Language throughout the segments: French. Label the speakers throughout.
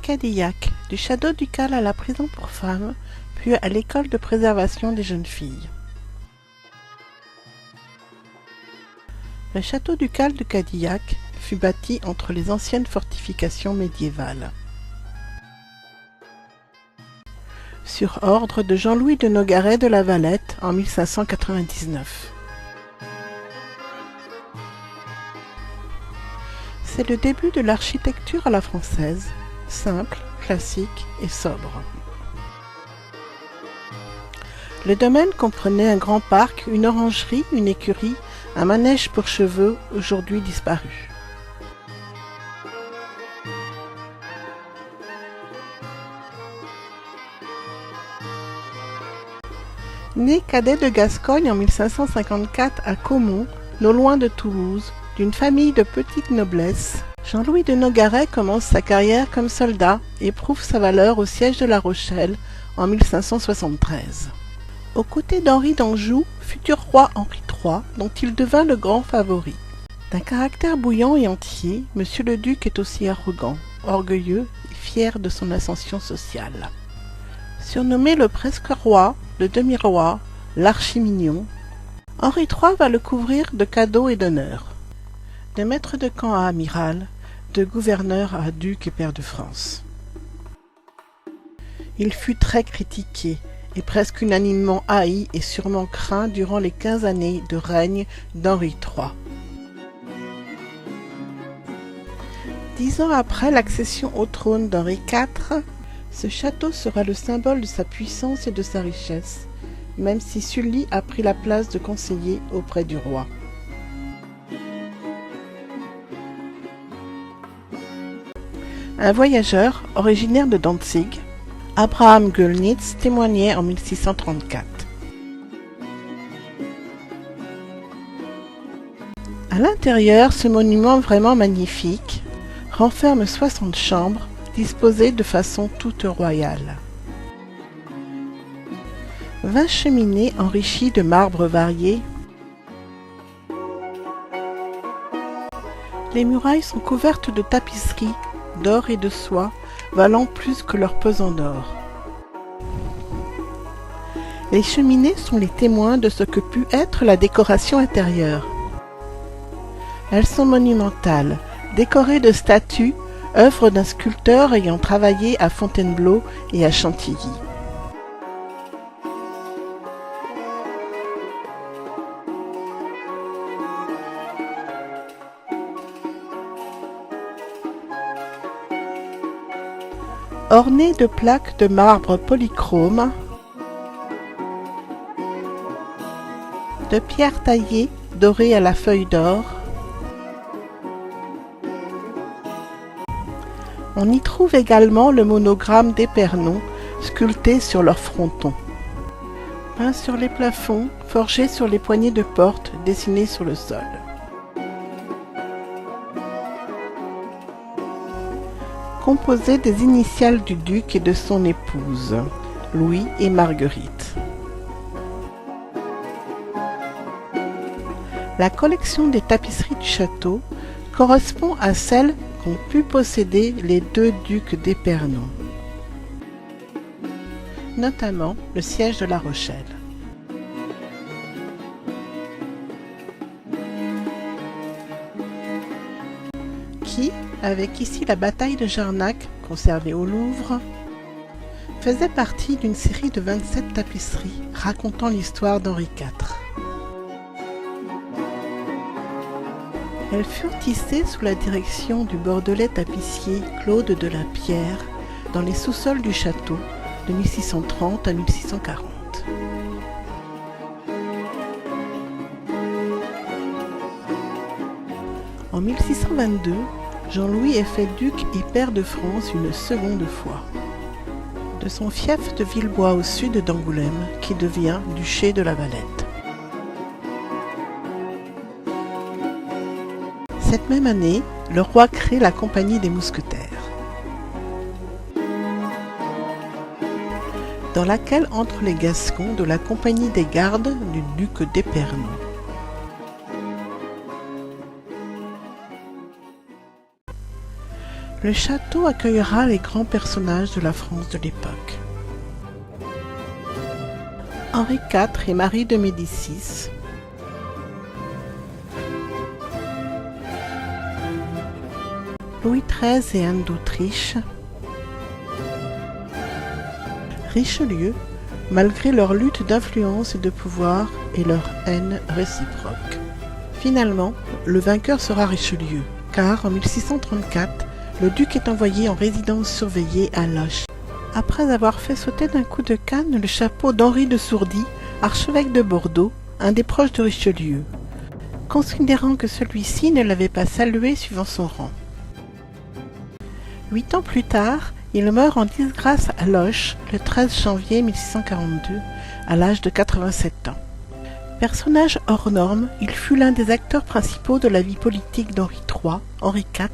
Speaker 1: Cadillac, du château ducal à la prison pour femmes, puis à l'école de préservation des jeunes filles. Le château ducal de Cadillac fut bâti entre les anciennes fortifications médiévales. Sur ordre de Jean-Louis de Nogaret de la Valette en 1599. C'est le début de l'architecture à la française, simple, classique et sobre. Le domaine comprenait un grand parc, une orangerie, une écurie, un manège pour chevaux, aujourd'hui disparu. Né cadet de Gascogne en 1554 à Caumont, non loin de Toulouse, d'une famille de petite noblesse, Jean-Louis de Nogaret commence sa carrière comme soldat et prouve sa valeur au siège de La Rochelle en 1573. Aux côtés d'Henri d'Anjou, futur roi Henri III, dont il devint le grand favori. D'un caractère bouillant et entier, Monsieur le Duc est aussi arrogant, orgueilleux et fier de son ascension sociale. Surnommé le presque roi, le demi-roi, l'archi-mignon, Henri III va le couvrir de cadeaux et d'honneurs. De maître de camp à amiral, de gouverneur à duc et pair de France. Il fut très critiqué et presque unanimement haï et sûrement craint durant les 15 années de règne d'Henri III. 10 ans après l'accession au trône d'Henri IV, ce château sera le symbole de sa puissance et de sa richesse, même si Sully a pris la place de conseiller auprès du roi. Un voyageur, originaire de Dantzig, Abraham Göllnitz, témoignait en 1634. À l'intérieur, ce monument vraiment magnifique renferme 60 chambres disposées de façon toute royale. 20 cheminées enrichies de marbres variés. Les murailles sont couvertes de tapisseries d'or et de soie, valant plus que leur pesant d'or. Les cheminées sont les témoins de ce que put être la décoration intérieure. Elles sont monumentales, décorées de statues, œuvres d'un sculpteur ayant travaillé à Fontainebleau et à Chantilly. Ornées de plaques de marbre polychrome, de pierres taillées dorées à la feuille d'or. On y trouve également le monogramme d'Épernon sculpté sur leur fronton. Peint sur les plafonds, forgé sur les poignées de porte, dessiné sur le sol. Composé des initiales du duc et de son épouse, Louis et Marguerite. La collection des tapisseries du château correspond à celle qu'ont pu posséder les deux ducs d'Épernon, notamment le siège de La Rochelle. Qui, avec ici la bataille de Jarnac, conservée au Louvre, faisait partie d'une série de 27 tapisseries racontant l'histoire d'Henri IV. Elles furent tissées sous la direction du bordelais tapissier Claude de la Pierre dans les sous-sols du château de 1630 à 1640. En 1622, Jean-Louis est fait duc et pair de France une seconde fois, de son fief de Villebois au sud d'Angoulême, qui devient duché de la Valette. Cette même année, le roi crée la Compagnie des Mousquetaires, dans laquelle entrent les Gascons de la Compagnie des Gardes du duc d'Épernon. Le château accueillera les grands personnages de la France de l'époque. Henri IV et Marie de Médicis, Louis XIII et Anne d'Autriche, Richelieu, malgré leur lutte d'influence et de pouvoir et leur haine réciproque. Finalement, le vainqueur sera Richelieu, car en 1634, le duc est envoyé en résidence surveillée à Loches. Après avoir fait sauter d'un coup de canne le chapeau d'Henri de Sourdis, archevêque de Bordeaux, un des proches de Richelieu, considérant que celui-ci ne l'avait pas salué suivant son rang. 8 ans plus tard, il meurt en disgrâce à Loches le 13 janvier 1642, à l'âge de 87 ans. Personnage hors norme, il fut l'un des acteurs principaux de la vie politique d'Henri III, Henri IV,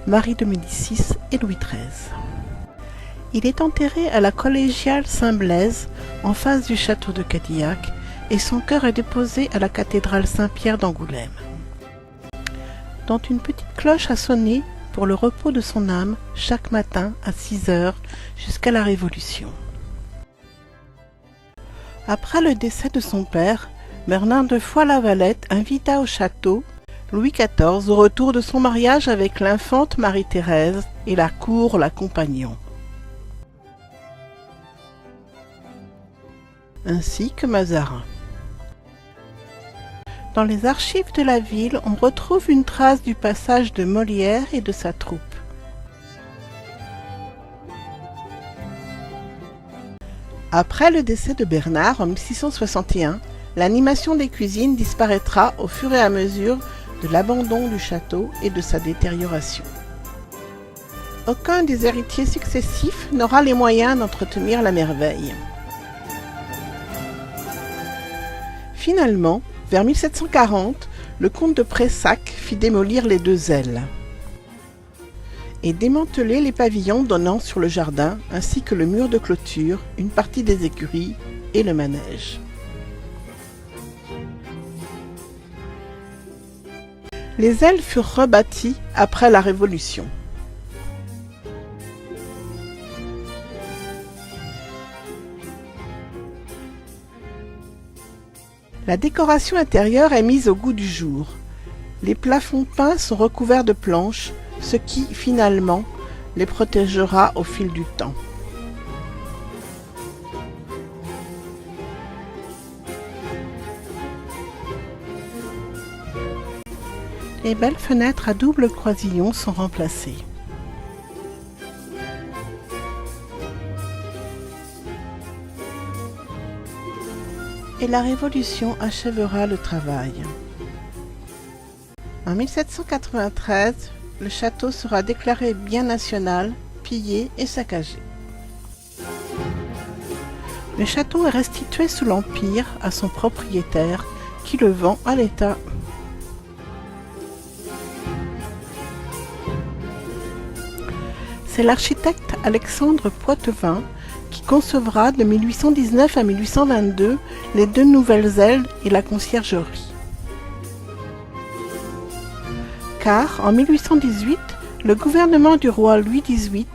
Speaker 1: Marie de Médicis et Louis XIII. Il est enterré à la collégiale Saint-Blaise, en face du château de Cadillac, et son cœur est déposé à la cathédrale Saint-Pierre d'Angoulême, dont une petite cloche a sonné pour le repos de son âme chaque matin à 6 heures jusqu'à la Révolution. Après le décès de son père, Bernard de Foix-Lavalette invita au château Louis XIV au retour de son mariage avec l'infante Marie-Thérèse et la cour l'accompagnant, ainsi que Mazarin. Dans les archives de la ville, on retrouve une trace du passage de Molière et de sa troupe. Après le décès de Bernard en 1661, l'animation des cuisines disparaîtra au fur et à mesure de l'abandon du château et de sa détérioration. Aucun des héritiers successifs n'aura les moyens d'entretenir la merveille. Finalement, vers 1740, le comte de Prayssac fit démolir les 2 ailes et démanteler les pavillons donnant sur le jardin, ainsi que le mur de clôture, une partie des écuries et le manège. Les ailes furent rebâties après la Révolution. La décoration intérieure est mise au goût du jour. Les plafonds peints sont recouverts de planches, ce qui, finalement, les protégera au fil du temps. Les belles fenêtres à double croisillon sont remplacées. Et la Révolution achèvera le travail. En 1793, le château sera déclaré bien national, pillé et saccagé. Le château est restitué sous l'Empire à son propriétaire, qui le vend à l'État. C'est l'architecte Alexandre Poitevin qui concevra de 1819 à 1822 les 2 nouvelles ailes et la conciergerie. Car en 1818, le gouvernement du roi Louis XVIII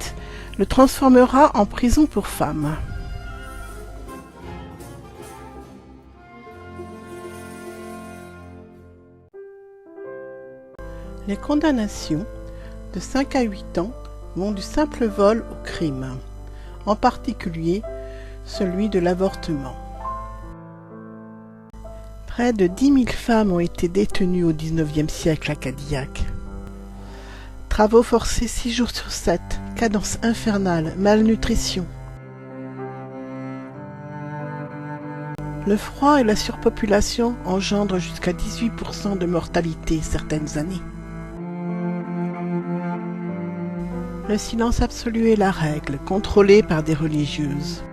Speaker 1: le transformera en prison pour femmes. Les condamnations de 5 à 8 ans vont du simple vol au crime, en particulier celui de l'avortement. Près de 10 000 femmes ont été détenues au XIXe siècle à Cadillac. Travaux forcés 6 jours sur 7, cadence infernale, malnutrition. Le froid et la surpopulation engendrent jusqu'à 18% de mortalité certaines années. Le silence absolu est la règle, contrôlée par des religieuses.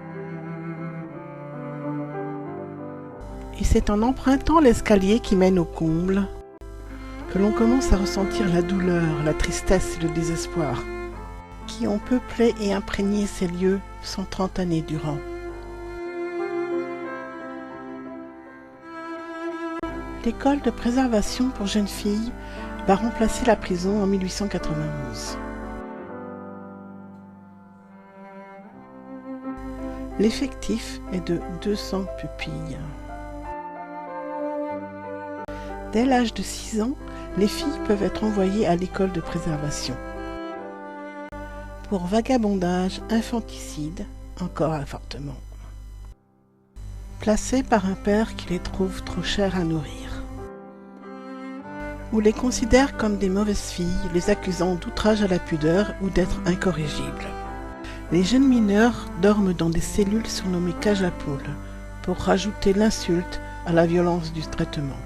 Speaker 1: Et c'est en empruntant l'escalier qui mène au comble que l'on commence à ressentir la douleur, la tristesse et le désespoir qui ont peuplé et imprégné ces lieux 130 années durant. L'école de préservation pour jeunes filles va remplacer la prison en 1891. L'effectif est de 200 pupilles. Dès l'âge de 6 ans, les filles peuvent être envoyées à l'école de préservation. Pour vagabondage, infanticide, encore avortement. Placées par un père qui les trouve trop chères à nourrir. Ou les considère comme des mauvaises filles, les accusant d'outrage à la pudeur ou d'être incorrigibles. Les jeunes mineurs dorment dans des cellules surnommées cages à poules, pour rajouter l'insulte à la violence du traitement.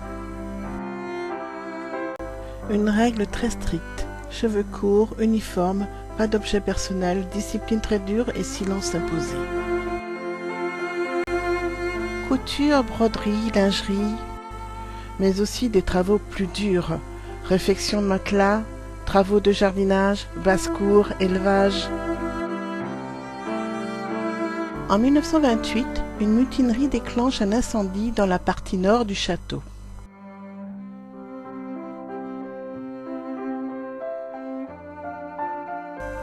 Speaker 1: Une règle très stricte, cheveux courts, uniforme, pas d'objets personnels, discipline très dure et silence imposé. Couture, broderie, lingerie, mais aussi des travaux plus durs, réfection de matelas, travaux de jardinage, basse-cour, élevage. En 1928, une mutinerie déclenche un incendie dans la partie nord du château.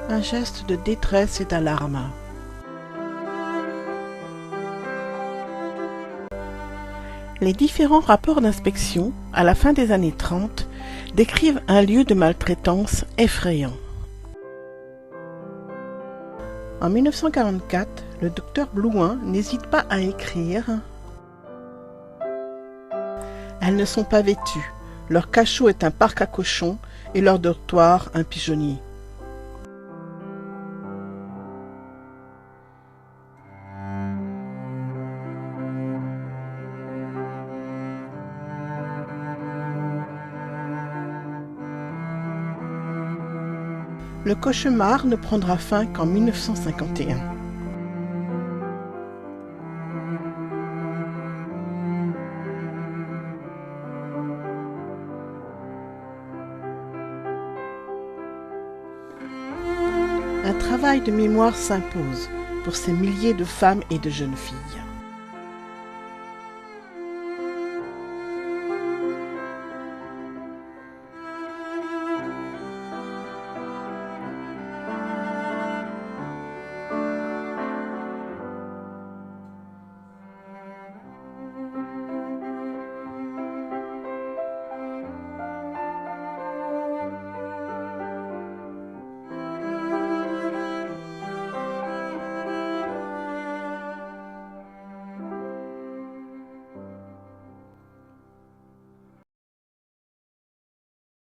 Speaker 1: Un geste de détresse et d'alarme. Les différents rapports d'inspection, à la fin des années 30, décrivent un lieu de maltraitance effrayant. En 1944, le docteur Blouin n'hésite pas à écrire « Elles ne sont pas vêtues, leur cachot est un parc à cochons et leur dortoir un pigeonnier. » Le cauchemar ne prendra fin qu'en 1951. Un travail de mémoire s'impose pour ces milliers de femmes et de jeunes filles.